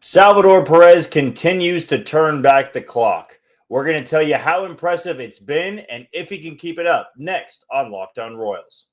Salvador Perez continues to turn back the clock. We're going to tell you how impressive it's been and if he can keep it up next on Locked On Royals.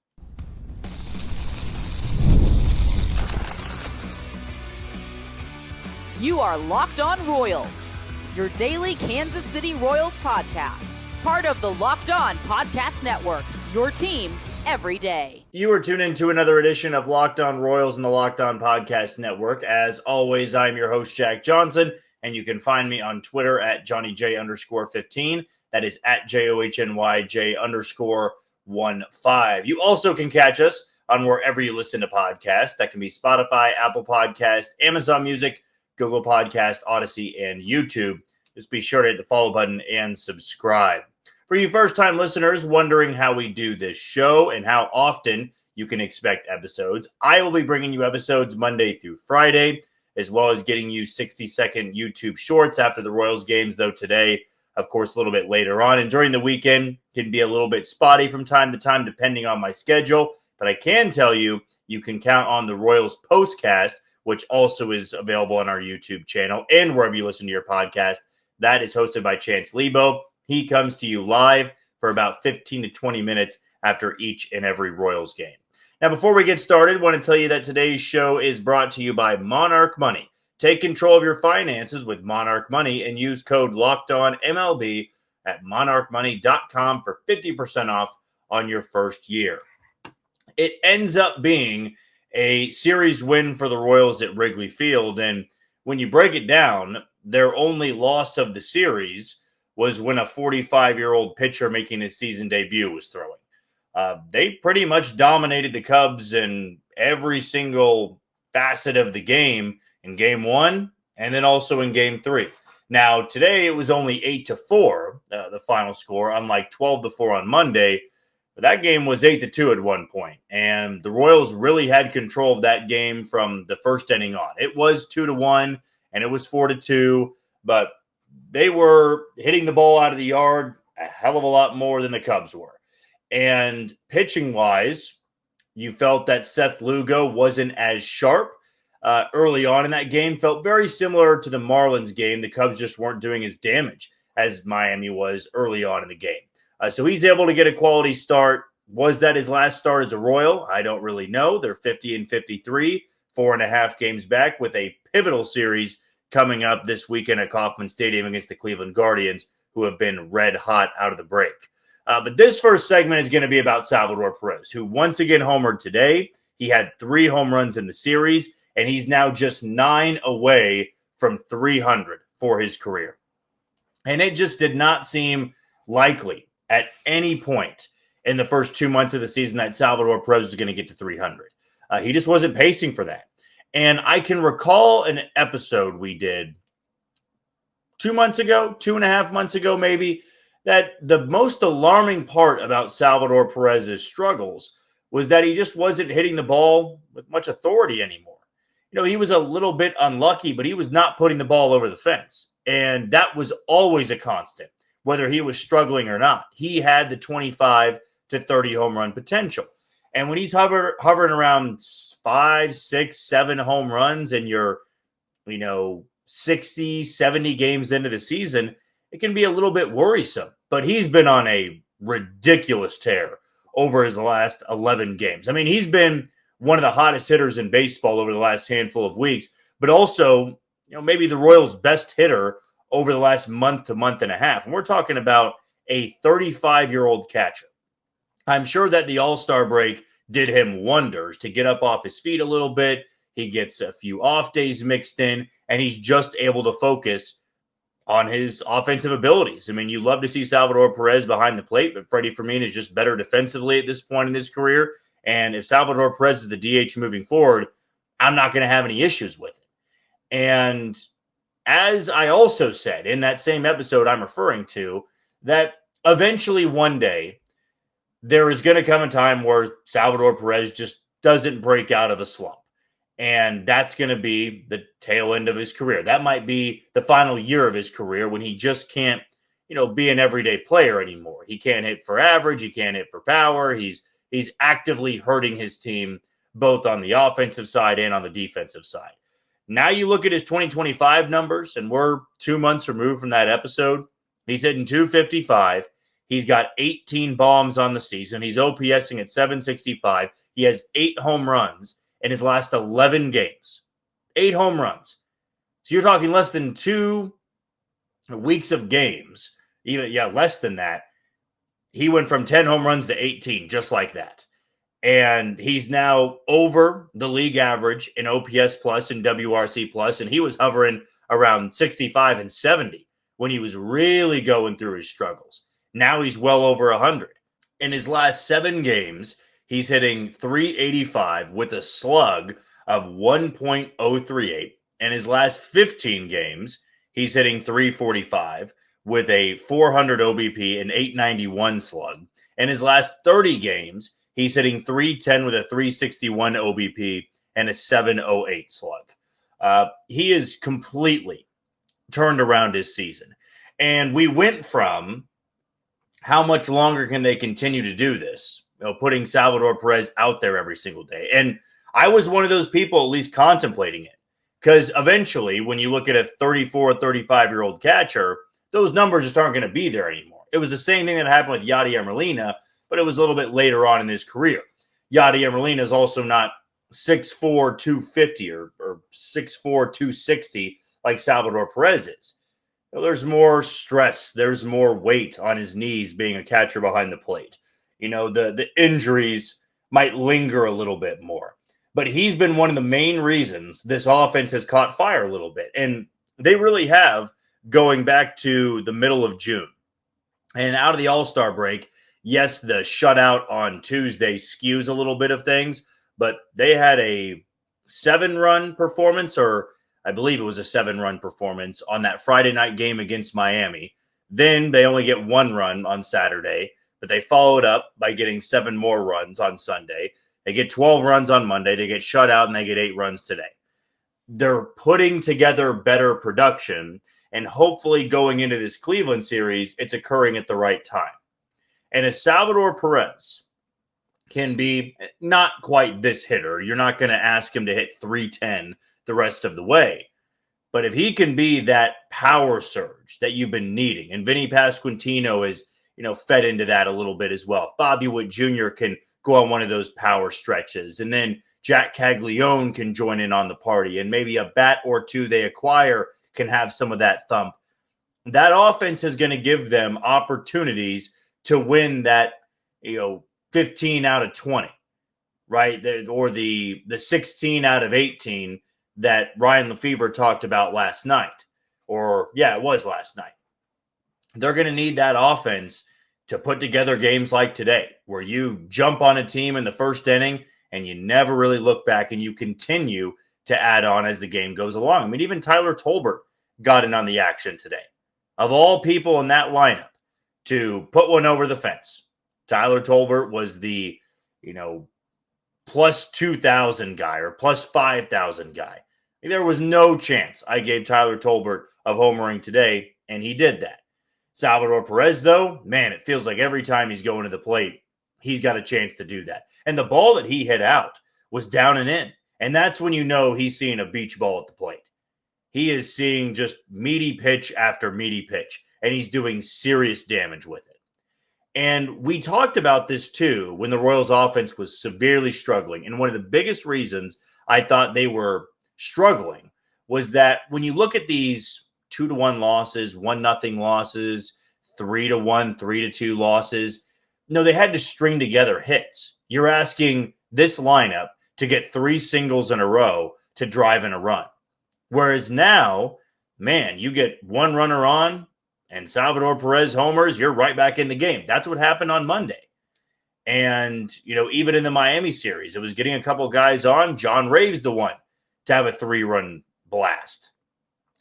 You are Locked On Royals, your daily Kansas City Royals podcast. Part of the Locked On Podcast Network, your team every day. You are tuned into another edition of Locked On Royals in the Locked On Podcast Network. As always, I'm your host, Jack Johnson, and you can find me on Twitter at JohnnyJ_15. That is at JOHNYJ_15. You also can catch us on wherever you listen to podcasts. That can be Spotify, Apple Podcast, Amazon Music, Google Podcast, Odyssey, and YouTube. Just be sure to hit the follow button and subscribe. For you first-time listeners wondering how we do this show and how often you can expect episodes, I will be bringing you episodes Monday through Friday, as well as getting you 60-second YouTube shorts after the Royals games, though today, of course, a little bit later on. And during the weekend, can be a little bit spotty from time to time, depending on my schedule. But I can tell you, you can count on the Royals postcast, which also is available on our YouTube channel and wherever you listen to your podcast. That is hosted by Chance Lebo. He comes to you live for about 15 to 20 minutes after each and every Royals game. Now, before we get started, I want to tell you that today's show is brought to you by Monarch Money. Take control of your finances with Monarch Money and use code LOCKEDONMLB at monarchmoney.com for 50% off on your first year. It ends up being a series win for the Royals at Wrigley Field, and when you break it down, their only loss of the series was when a 45-year-old pitcher making his season debut was throwing. They pretty much dominated the Cubs in every single facet of the game in Game 1 and then also in Game 3. Now, today it was only 8-4, the final score, unlike 12-4 on Monday. But that game was 8-2 at one point, and the Royals really had control of that game from the first inning on. It was 2-1, and it was 4-2, but they were hitting the ball out of the yard a hell of a lot more than the Cubs were. And pitching-wise, you felt that Seth Lugo wasn't as sharp early on in that game. Felt very similar to the Marlins game. The Cubs just weren't doing as damage as Miami was early on in the game. So he's able to get a quality start. Was that his last start as a Royal? I don't really know. They're 50-53, 4.5 games back with a pivotal series coming up this weekend at Kauffman Stadium against the Cleveland Guardians, who have been red hot out of the break. But this first segment is going to be about Salvador Perez, who once again homered today. He had 3 home runs in the series, and he's now just 9 away from 300 for his career. And it just did not seem likely at any point in the first 2 months of the season that Salvador Perez was going to get to 300. He just wasn't pacing for that. And I can recall an episode we did 2 months ago, 2.5 months ago maybe, that the most alarming part about Salvador Perez's struggles was that he just wasn't hitting the ball with much authority anymore. You know, he was a little bit unlucky, but he was not putting the ball over the fence. And that was always a constant, whether he was struggling or not. He had the 25 to 30 home run potential. And when he's hovering around 5, 6, 7 home runs and you're, 60, 70 games into the season, it can be a little bit worrisome. But he's been on a ridiculous tear over his last 11 games. I mean, he's been one of the hottest hitters in baseball over the last handful of weeks, but also, maybe the Royals' best hitter over the last month to month and a half. And we're talking about a 35-year-old catcher. I'm sure that the All-Star break did him wonders to get up off his feet a little bit. He gets a few off days mixed in, and he's just able to focus on his offensive abilities. I mean, you love to see Salvador Perez behind the plate, but Freddie Fermin is just better defensively at this point in his career. And if Salvador Perez is the DH moving forward, I'm not going to have any issues with it. And as I also said in that same episode I'm referring to, that eventually one day there is going to come a time where Salvador Perez just doesn't break out of a slump. And that's going to be the tail end of his career. That might be the final year of his career when he just can't, be an everyday player anymore. He can't hit for average. He can't hit for power. He's actively hurting his team both on the offensive side and on the defensive side. Now you look at his 2025 numbers, and we're 2 months removed from that episode. He's hitting 255. He's got 18 bombs on the season. He's OPSing at 765. He has 8 home runs in his last 11 games. 8 home runs. So you're talking less than 2 weeks of games. Even, less than that. He went from 10 home runs to 18, just like that. And he's now over the league average in OPS plus and WRC plus, and he was hovering around 65 and 70 when he was really going through his struggles. Now he's well over 100. In his last 7 games, he's hitting 385 with a slug of 1.038. In his last 15 games, he's hitting 345 with a 400 OBP and 891 slug. In his last 30 games, he's hitting 310 with a 361 OBP and a 708 slug. He is completely turned around his season. And we went from how much longer can they continue to do this, putting Salvador Perez out there every single day. And I was one of those people at least contemplating it. Because eventually, when you look at a 34, 35-year-old catcher, those numbers just aren't going to be there anymore. It was the same thing that happened with Yadier Molina, but it was a little bit later on in his career. Yadier Molina is also not 6'4", 250 or 6'4", 260 like Salvador Perez is. There's more stress. There's more weight on his knees being a catcher behind the plate. The injuries might linger a little bit more. But he's been one of the main reasons this offense has caught fire a little bit. And they really have, going back to the middle of June. And out of the All-Star break, yes, the shutout on Tuesday skews a little bit of things, but they had a 7-run performance, or I believe it was a 7-run performance on that Friday night game against Miami. Then they only get 1 run on Saturday, but they followed up by getting 7 more runs on Sunday. They get 12 runs on Monday. They get shut out, and they get 8 runs today. They're putting together better production, and hopefully going into this Cleveland series, it's occurring at the right time. And if Salvador Perez can be not quite this hitter, you're not going to ask him to hit 310 the rest of the way. But if he can be that power surge that you've been needing, and Vinny Pasquantino is, fed into that a little bit as well. Bobby Witt Jr. can go on one of those power stretches, and then Jack Caglione can join in on the party, and maybe a bat or two they acquire can have some of that thump. That offense is going to give them opportunities to win that, 15 out of 20, right? Or the 16 out of 18 that Ryan Lefebvre talked about last night. It was last night. They're going to need that offense to put together games like today, where you jump on a team in the first inning and you never really look back and you continue to add on as the game goes along. I mean, even Tyler Tolbert got in on the action today. Of all people in that lineup to put one over the fence, Tyler Tolbert was the, plus 2,000 guy or plus 5,000 guy. There was no chance I gave Tyler Tolbert of homering today, and he did that. Salvador Perez, though, man, it feels like every time he's going to the plate, he's got a chance to do that. And the ball that he hit out was down and in. And that's when you know he's seeing a beach ball at the plate. He is seeing just meaty pitch after meaty pitch, and he's doing serious damage with it. And we talked about this too when the Royals offense was severely struggling. And one of the biggest reasons I thought they were struggling was that when you look at these 2-1 losses, 1-0 losses, 3-1, 3-2 losses, they had to string together hits. You're asking this lineup to get 3 singles in a row to drive in a run. Whereas now, man, you get 1 runner on and Salvador Perez homers, you're right back in the game. That's what happened on Monday. And, even in the Miami series, it was getting a couple guys on. John Rave's the one to have a 3-run blast.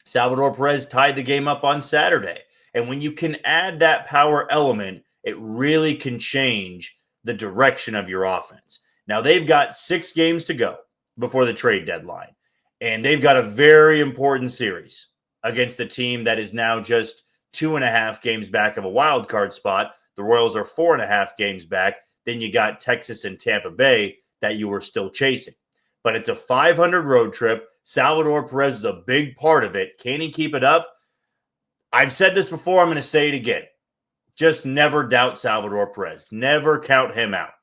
Salvador Perez tied the game up on Saturday. And when you can add that power element, it really can change the direction of your offense. Now, they've got 6 games to go before the trade deadline. And they've got a very important series against the team that is now just 2.5 games back of a wild card spot. The Royals are 4.5 games back. Then you got Texas and Tampa Bay that you were still chasing. but it's a 500 road trip. Salvador Perez is a big part of it. Can he keep it up? I've said this before. I'm going to say it again. Just never doubt Salvador Perez. Never count him out,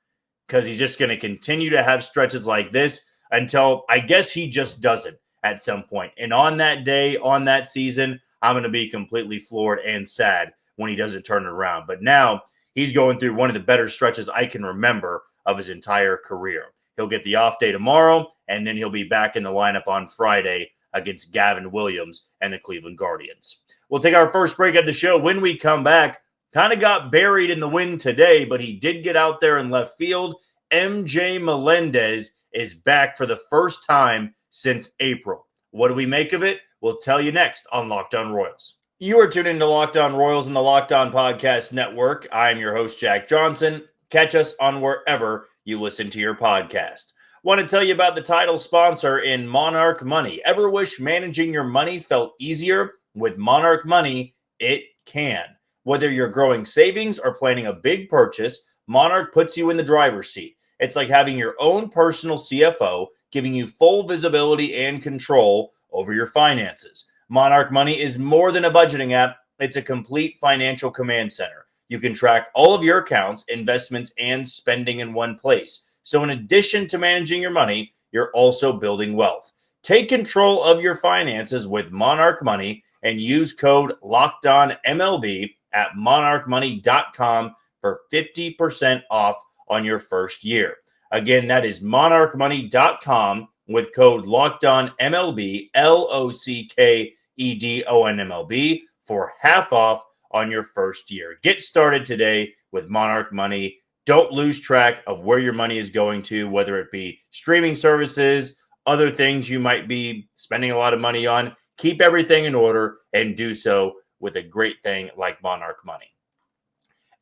because he's just going to continue to have stretches like this until I guess he just doesn't at some point. And on that day, on that season, I'm going to be completely floored and sad when he doesn't turn it around. But now he's going through one of the better stretches I can remember of his entire career. He'll get the off day tomorrow, and then he'll be back in the lineup on Friday against Gavin Williams and the Cleveland Guardians. We'll take our first break of the show. When we come back, kind of got buried in the wind today, but he did get out there in left field. MJ Melendez is back for the first time since April. What do we make of it? We'll tell you next on Locked On Royals. You are tuned into Locked On Royals and the Locked On Podcast Network. I'm your host, Jack Johnson. Catch us on wherever you listen to your podcast. Want to tell you about the title sponsor in Monarch Money. Ever wish managing your money felt easier? With Monarch Money, it can. Whether you're growing savings or planning a big purchase, Monarch puts you in the driver's seat. It's like having your own personal CFO, giving you full visibility and control over your finances. Monarch Money is more than a budgeting app. It's a complete financial command center. You can track all of your accounts, investments, and spending in one place. So in addition to managing your money, you're also building wealth. Take control of your finances with Monarch Money and use code LOCKEDONMLB at monarchmoney.com for 50% off on your first year. Again, that is monarchmoney.com with code LOCKEDONMLB, LOCKEDONMLB, for half off on your first year. Get started today with Monarch Money. Don't lose track of where your money is going to, whether it be streaming services, other things you might be spending a lot of money on. Keep everything in order and do so with a great thing like Monarch Money.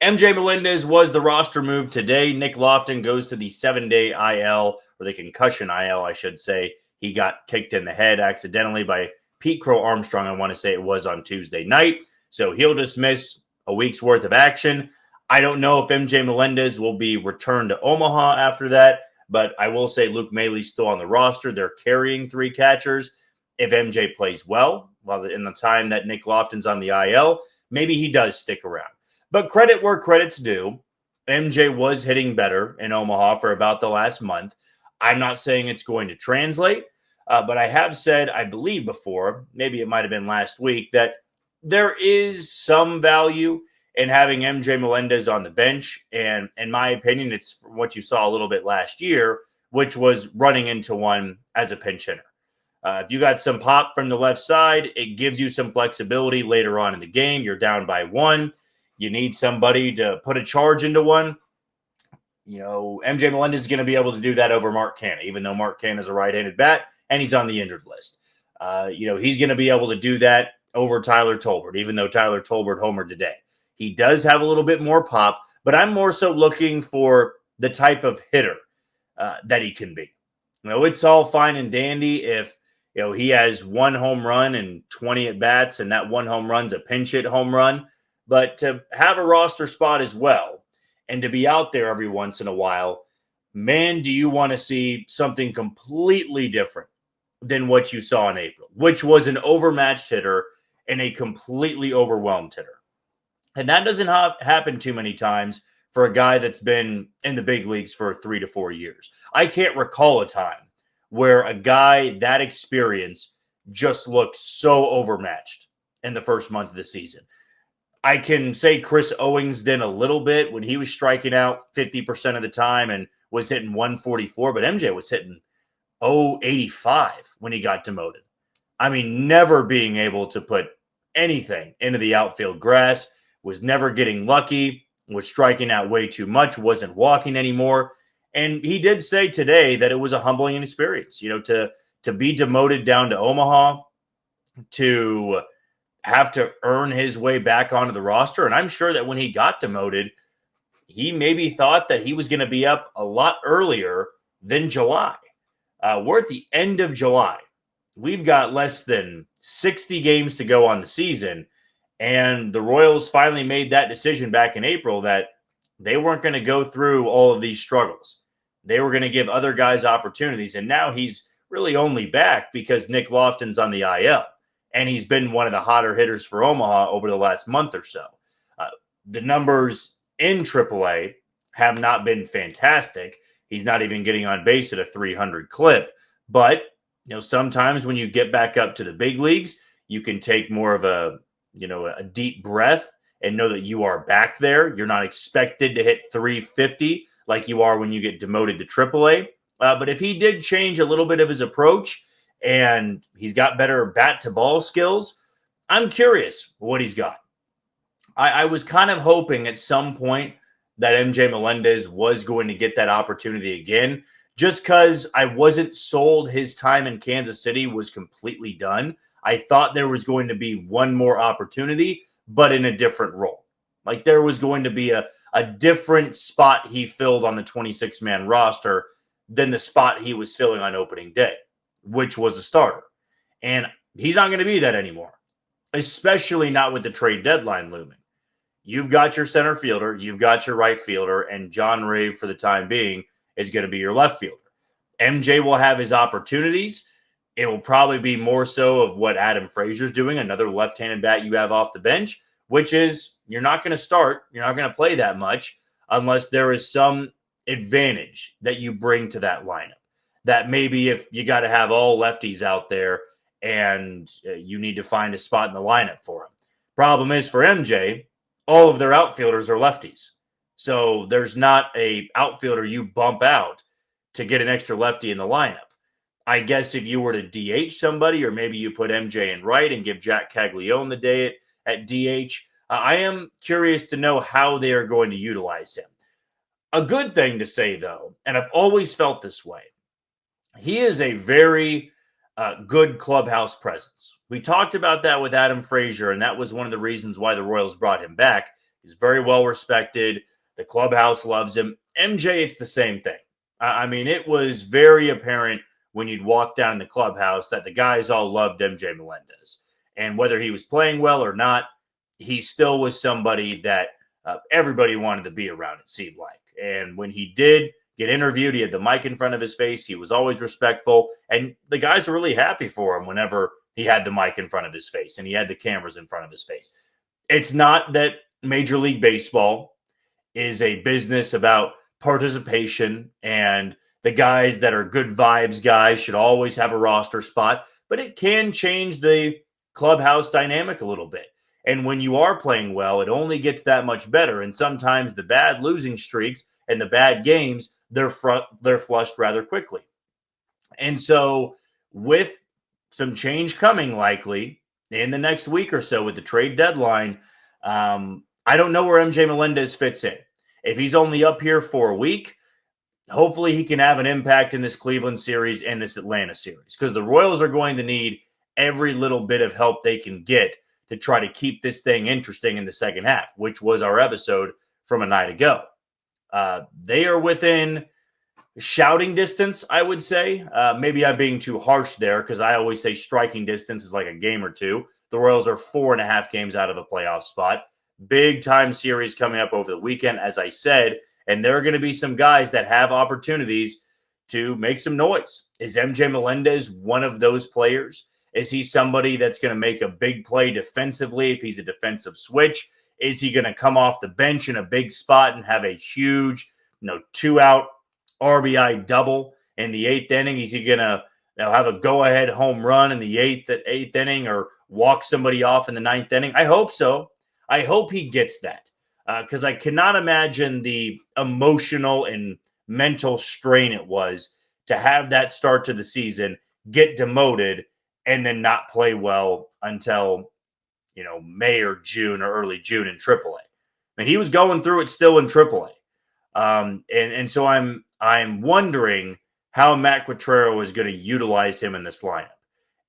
MJ Melendez was the roster move today. Nick Lofton goes to the 7-day IL, or the concussion IL, I should say. He got kicked in the head accidentally by Pete Crow Armstrong, I want to say it was on Tuesday night. So he'll just miss a week's worth of action. I don't know if MJ Melendez will be returned to Omaha after that, but I will say Luke Mailey's still on the roster. They're carrying 3 catchers. If MJ plays well, in the time that Nick Lofton's on the IL, maybe he does stick around. But credit where credit's due. MJ was hitting better in Omaha for about the last month. I'm not saying it's going to translate, but I have said, I believe before, maybe it might have been last week, that there is some value in having MJ Melendez on the bench. And in my opinion, it's what you saw a little bit last year, which was running into one as a pinch hitter. If you got some pop from the left side, it gives you some flexibility later on in the game. You're down by 1. You need somebody to put a charge into one. You know, MJ Melendez is going to be able to do that over Mark Canha, even though Mark Canha is a right-handed bat and he's on the injured list. He's going to be able to do that over Tyler Tolbert, even though Tyler Tolbert homered today. He does have a little bit more pop, but I'm more so looking for the type of hitter that he can be. It's all fine and dandy if he has 1 home run and 20 at-bats, and that 1 home run's a pinch hit home run. But to have a roster spot as well, and to be out there every once in a while, man, do you want to see something completely different than what you saw in April, which was an overmatched hitter and a completely overwhelmed hitter. And that doesn't happen too many times for a guy that's been in the big leagues for 3 to 4 years. I can't recall a time where a guy that experienced just looked so overmatched in the first month of the season. I can say Chris Owings did a little bit when he was striking out 50% of the time and was hitting 144, but MJ was hitting 085 when he got demoted. I mean, never being able to put anything into the outfield grass, was never getting lucky, was striking out way too much, wasn't walking anymore. And he did say today that it was a humbling experience, to be demoted down to Omaha, to have to earn his way back onto the roster. And I'm sure that when he got demoted, he maybe thought that he was going to be up a lot earlier than July. We're at the end of July. We've got less than 60 games to go on the season. And the Royals finally made that decision back in April that they weren't going to go through all of these struggles. they were going to give other guys opportunities. And now he's really only back because Nick Lofton's on the IL. And he's been one of the hotter hitters for Omaha over the last month or so. The numbers in AAA have not been fantastic. He's not even getting on base at a 300 clip. But, sometimes when you get back up to the big leagues, you can take more of a deep breath and know that you are back there. You're not expected to hit 350 like you are when you get demoted to AAA. But if he did change a little bit of his approach and he's got better bat-to-ball skills, I'm curious what he's got. I was kind of hoping at some point that MJ Melendez was going to get that opportunity again, just because I wasn't sold his time in Kansas City was completely done. I thought there was going to be one more opportunity, but in a different role. Like there was going to be a different spot he filled on the 26-man roster than the spot he was filling on opening day, which was a starter. And he's not going to be that anymore, especially not with the trade deadline looming. You've got your center fielder, you've got your right fielder, and John Rave, for the time being, is going to be your left fielder. MJ will have his opportunities. It will probably be more so of what Adam Frazier's doing, another left-handed bat you have off the bench, which is you're not going to start, you're not going to play that much unless there is some advantage that you bring to that lineup. That maybe if you got to have all lefties out there and you need to find a spot in the lineup for them. Problem is for MJ, all of their outfielders are lefties. So there's not a outfielder you bump out to get an extra lefty in the lineup. I guess if you were to DH somebody, or maybe you put MJ in right and give Jack Caglione the day at DH, I am curious to know how they are going to utilize him. A good thing to say, though, and I've always felt this way, he is a very good clubhouse presence. We talked about that with Adam Frazier, and that was one of the reasons why the Royals brought him back. He's very well respected. The clubhouse loves him. MJ, it's the same thing. I mean, it was very apparent when you'd walk down in the clubhouse that the guys all loved MJ Melendez. And whether he was playing well or not, he still was somebody that everybody wanted to be around, it seemed like. And when he did get interviewed, he had the mic in front of his face. He was always respectful. And the guys were really happy for him whenever he had the mic in front of his face and he had the cameras in front of his face. It's not that Major League Baseball is a business about participation and the guys that are good vibes guys should always have a roster spot, but it can change the clubhouse dynamic a little bit. And when you are playing well, it only gets that much better. And sometimes the bad losing streaks and the bad games, they're flushed rather quickly. And so with some change coming likely in the next week or so with the trade deadline, I don't know where MJ Melendez fits in. If he's only up here for a week, hopefully he can have an impact in this Cleveland series and this Atlanta series, because the Royals are going to need every little bit of help they can get to try to keep this thing interesting in the second half, which was our episode from a night ago. They are within shouting distance, I would say. Maybe I'm being too harsh there because I always say striking distance is like a game or two. The Royals are 4.5 games out of a playoff spot. Big time series coming up over the weekend, as I said, and there are going to be some guys that have opportunities to make some noise. Is MJ Melendez one of those players? Is he somebody that's going to make a big play defensively if he's a defensive switch? Is he going to come off the bench in a big spot and have a huge, 2-out RBI double in the 8th inning? Is he going to have a go-ahead home run in the 8th inning or walk somebody off in the 9th inning? I hope so. I hope he gets that because I cannot imagine the emotional and mental strain it was to have that start to the season, get demoted, and then not play well until, May or June or early June in AAA. I mean, he was going through it still in AAA. And so I'm wondering how Matt Quatrero is going to utilize him in this lineup.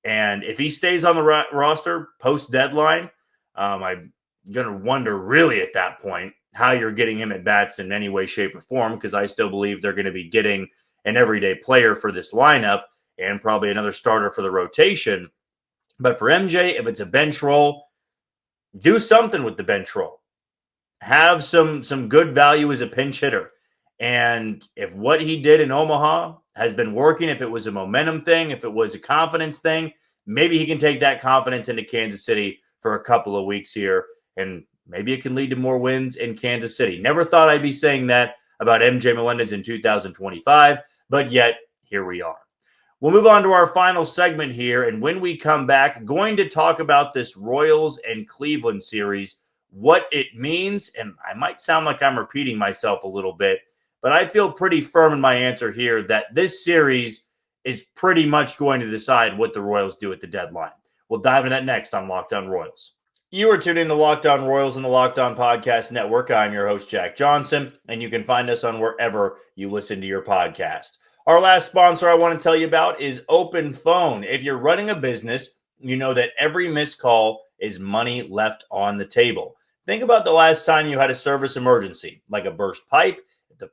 And if he stays on the roster post-deadline, I'm going to wonder really at that point how you're getting him at bats in any way, shape, or form, because I still believe they're going to be getting an everyday player for this lineup and probably another starter for the rotation. But for MJ, if it's a bench role, do something with the bench role. Have some good value as a pinch hitter And if what he did in Omaha has been working, if it was a momentum thing, if it was a confidence thing, maybe he can take that confidence into Kansas City for a couple of weeks here, and maybe it can lead to more wins in Kansas City. Never thought I'd be saying that about MJ Melendez in 2025, but yet here we are. We'll move on to our final segment here, and when we come back, going to talk about this Royals and Cleveland series, what it means, and I might sound like I'm repeating myself a little bit, but I feel pretty firm in my answer here that this series is pretty much going to decide what the Royals do at the deadline. We'll dive into that next on Locked On Royals. You are tuned into Locked On Royals and the Locked On Podcast Network. I'm your host, Jack Johnson, and you can find us on wherever you listen to your podcast. Our last sponsor I want to tell you about is OpenPhone. If you're running a business, you know that every missed call is money left on the table. Think about the last time you had a service emergency, like a burst pipe. If the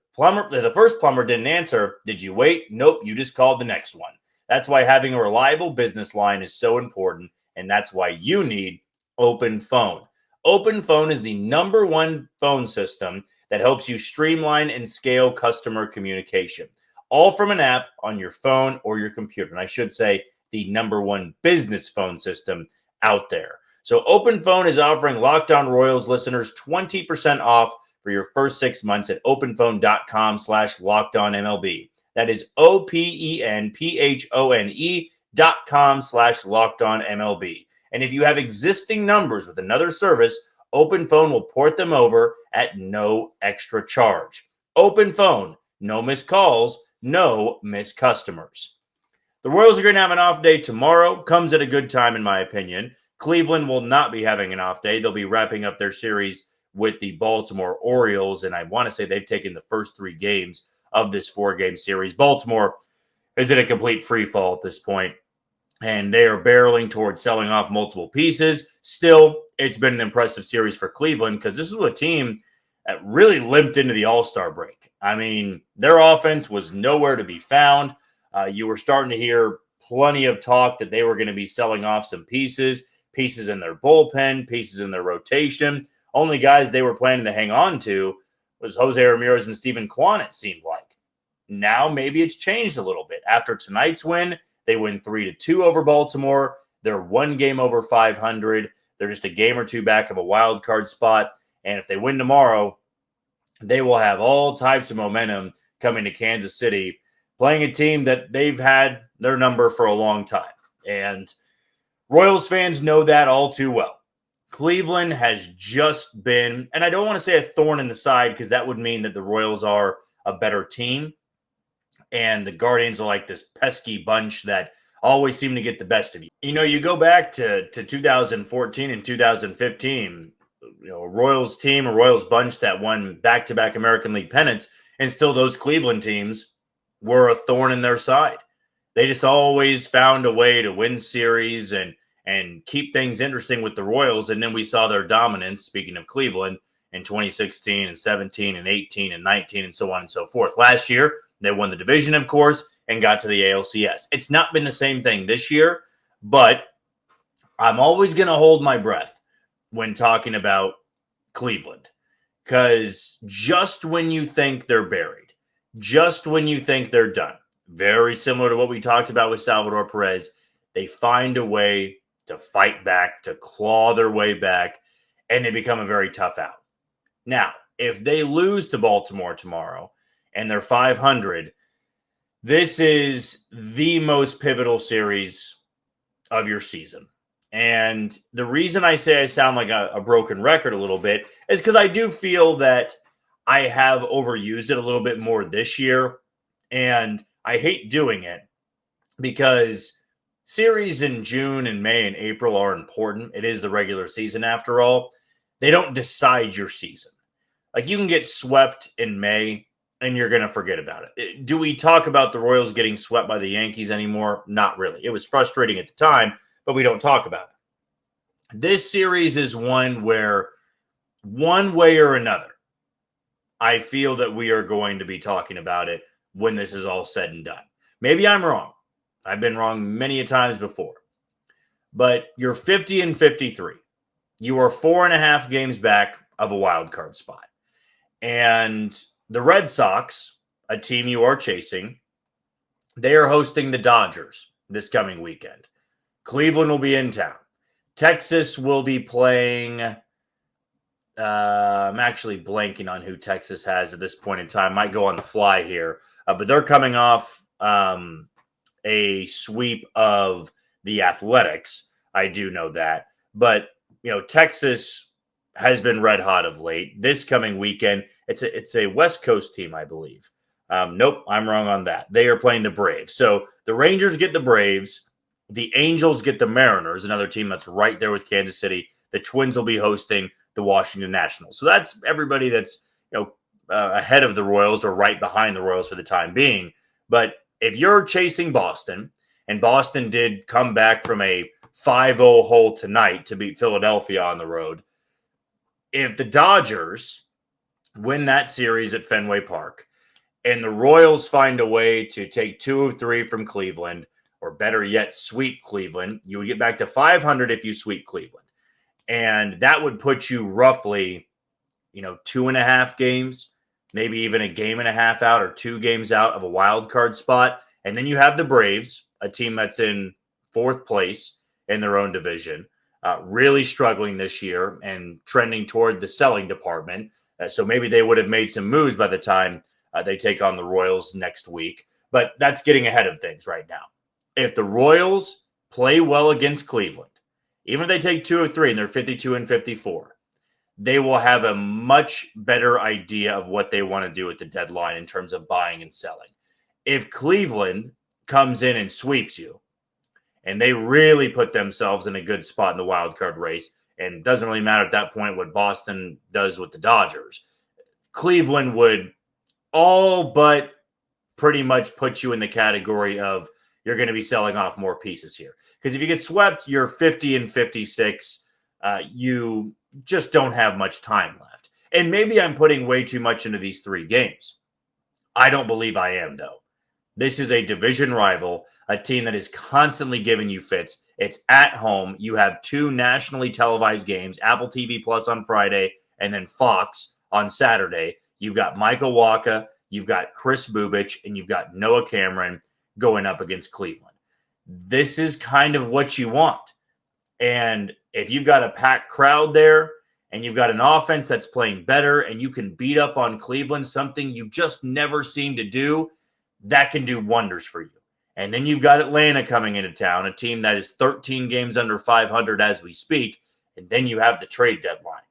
first plumber didn't answer, did you wait? Nope, you just called the next one. That's why having a reliable business line is so important, and that's why you need OpenPhone. OpenPhone is the #1 phone system that helps you streamline and scale customer communication, all from an app on your phone or your computer. And I should say the #1 business phone system out there. So OpenPhone is offering Locked On Royals listeners 20% off for your first 6 months at openphone.com/LockedOnMLB. That is OpenPhone.com/LockedOnMLB. And if you have existing numbers with another service, OpenPhone will port them over at no extra charge. OpenPhone, no missed calls, no missed customers. The Royals are going to have an off day tomorrow. Comes at a good time, in my opinion. Cleveland will not be having an off day. They'll be wrapping up their series with the Baltimore Orioles, and I want to say they've taken the first 3 games of this 4-game series. Baltimore is in a complete free fall at this point, and they are barreling towards selling off multiple pieces. Still, it's been an impressive series for Cleveland because this was a team that really limped into the All-Star break. I mean, their offense was nowhere to be found. You were starting to hear plenty of talk that they were going to be selling off some pieces in their bullpen, pieces in their rotation. Only guys they were planning to hang on to was Jose Ramirez and Steven Kwan, it seemed like. Now maybe it's changed a little bit. After tonight's win, they win 3-2 over Baltimore. They're 1 game over 500. They're just a game or 2 back of a wild card spot. And if they win tomorrow, they will have all types of momentum coming to Kansas City, playing a team that they've had their number for a long time. And Royals fans know that all too well. Cleveland has just been, and I don't want to say a thorn in the side because that would mean that the Royals are a better team. And the Guardians are like this pesky bunch that always seem to get the best of you. You know, you go back to 2014 and 2015, a Royals team, a Royals bunch that won back-to-back American League pennants, and still those Cleveland teams were a thorn in their side. They just always found a way to win series and keep things interesting with the Royals. And then we saw their dominance, speaking of Cleveland, in 2016 and 17 and 18 and 19 and so on and so forth. Last year, they won the division, of course, and got to the ALCS. It's not been the same thing this year, but I'm always going to hold my breath when talking about Cleveland, because just when you think they're buried, just when you think they're done, very similar to what we talked about with Salvador Perez, they find a way to fight back, to claw their way back, and they become a very tough out. Now, if they lose to Baltimore tomorrow and they're 500, this is the most pivotal series of your season. And the reason I say I sound like a broken record a little bit is because I do feel that I have overused it a little bit more this year. And I hate doing it because series in June and May and April are important. It is the regular season after all. They don't decide your season. Like, you can get swept in May and you're going to forget about it. Do we talk about the Royals getting swept by the Yankees anymore? Not really. It was frustrating at the time, but we don't talk about it. This series is one where, one way or another, I feel that we are going to be talking about it when this is all said and done. Maybe I'm wrong. I've been wrong many a times before. But you're 50 and 53. You are 4.5 games back of a wild card spot. And the Red Sox, a team you are chasing, they are hosting the Dodgers this coming weekend. Cleveland will be in town. Texas will be playing. I'm actually blanking on who Texas has at this point in time. Might go on the fly here. But they're coming off a sweep of the Athletics. I do know that. But, Texas has been red hot of late. This coming weekend, it's a West Coast team, I believe. Nope, I'm wrong on that. They are playing the Braves. So the Rangers get the Braves. The Angels get the Mariners, another team that's right there with Kansas City. The Twins will be hosting the Washington Nationals. So that's everybody that's ahead of the Royals or right behind the Royals for the time being. But if you're chasing Boston, and Boston did come back from a 5-0 hole tonight to beat Philadelphia on the road, if the Dodgers win that series at Fenway Park and the Royals find a way to take 2 of 3 from Cleveland, or better yet, sweep Cleveland, you would get back to 500 if you sweep Cleveland. And that would put you roughly, 2.5 games, maybe even a game and a half out or 2 games out of a wild card spot. And then you have the Braves, a team that's in 4th place in their own division, really struggling this year and trending toward the selling department. So maybe they would have made some moves by the time they take on the Royals next week. But that's getting ahead of things right now. If the Royals play well against Cleveland, even if they take 2 of 3 and they're 52 and 54, they will have a much better idea of what they want to do at the deadline in terms of buying and selling. If Cleveland comes in and sweeps you, and they really put themselves in a good spot in the wild card race, and it doesn't really matter at that point what Boston does with the Dodgers, Cleveland would all but pretty much put you in the category of you're going to be selling off more pieces here. Because if you get swept, you're 50 and 56. You just don't have much time left. And maybe I'm putting way too much into these 3 games. I don't believe I am, though. This is a division rival, a team that is constantly giving you fits. It's at home. You have 2 nationally televised games, Apple TV Plus on Friday, and then Fox on Saturday. You've got Michael Wacha, you've got Chris Bubich, and you've got Noah Cameron going up against Cleveland. This is kind of what you want. And if you've got a packed crowd there and you've got an offense that's playing better and you can beat up on Cleveland, something you just never seem to do, that can do wonders for you. And then you've got Atlanta coming into town, a team that is 13 games under 500 as we speak. And then you have the trade deadline.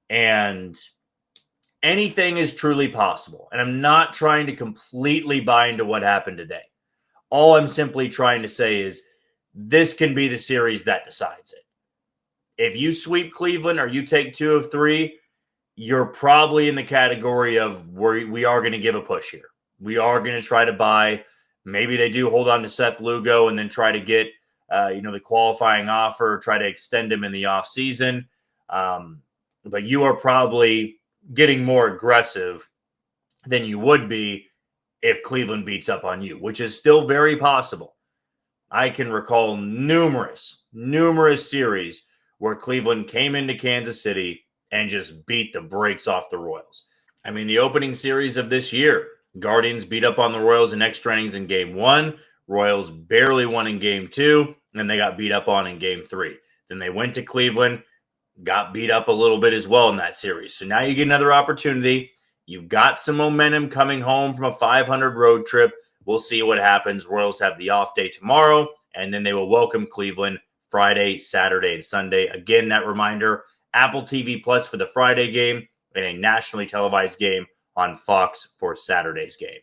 And anything is truly possible. And I'm not trying to completely buy into what happened today. All I'm simply trying to say is this can be the series that decides it. If you sweep Cleveland or you take 2 of 3, you're probably in the category of we are going to give a push here. We are going to try to buy. Maybe they do hold on to Seth Lugo and then try to get the qualifying offer, try to extend him in the offseason. But you are probably getting more aggressive than you would be if Cleveland beats up on you, which is still very possible. I can recall numerous series where Cleveland came into Kansas City and just beat the brakes off the Royals. I mean, the opening series of this year, Guardians beat up on the Royals in extra innings in Game 1. Royals barely won in Game 2, and they got beat up on in Game 3. Then they went to Cleveland, got beat up a little bit as well in that series. So now you get another opportunity. You've got some momentum coming home from a 500 road trip. We'll see what happens. Royals have the off day tomorrow, and then they will welcome Cleveland Friday, Saturday, and Sunday. Again, that reminder, Apple TV Plus for the Friday game and a nationally televised game on Fox for Saturday's game.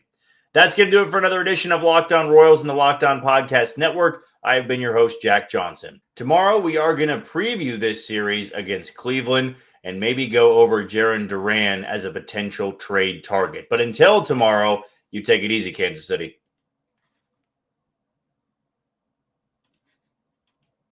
That's going to do it for another edition of Locked On Royals and the Locked On Podcast Network. I've been your host, Jack Johnson. Tomorrow, we are going to preview this series against Cleveland and maybe go over Jarren Duran as a potential trade target. But until tomorrow, you take it easy, Kansas City.